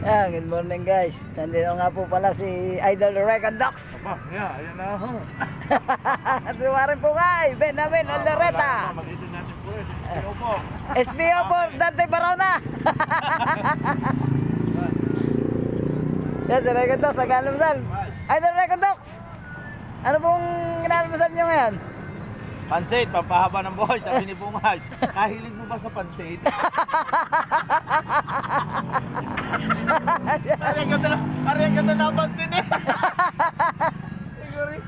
Good morning guys. Nandito nga po pala si Idol Regan Docs. Aba, yeah, ayan na ako. Tuwarin po kay Benjamin Aldereta. Mag-edit natin po eh. SPO po. SPO po, Dante Barona. Yan, si Regan Docs, nag-almusal. Idol Regan Docs, ano pong inalmusal nyo ngayon? Pansit, pampahaba ng buhay, sabi ni Bungay. Kahilig mo ba sa pansit? Ari ang ganda na pansit eh.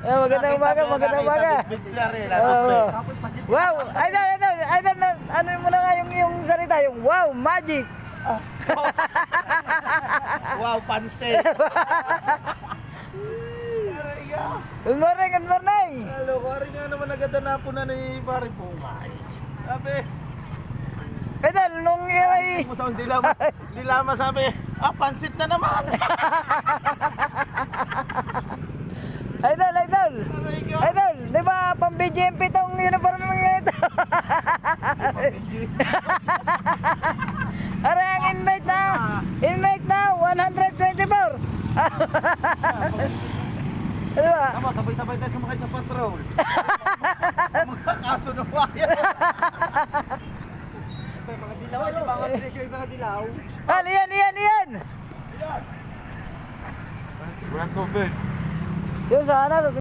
Magandang umaga, magandang umaga. Wow, Idol, ano mo na nga yung salita, yung wow, magic. Wow, pansit. Good morning, good morning. Hello, kari nga naman naganda na po na ni Pare Bungay. Sabi, Idol, nung ay... hindi lama sabi, pansit na naman. Idol, di ba pang BGMP tong uniform ng ito? Are ang invite na 124. Ano ba? Tama, sabay-sabay tayo sumakay sa patrol. Magkakaso ng wire. Mga dilaw, mga presyo yung mga dilaw. Iyan! Walang tubig. Yung sana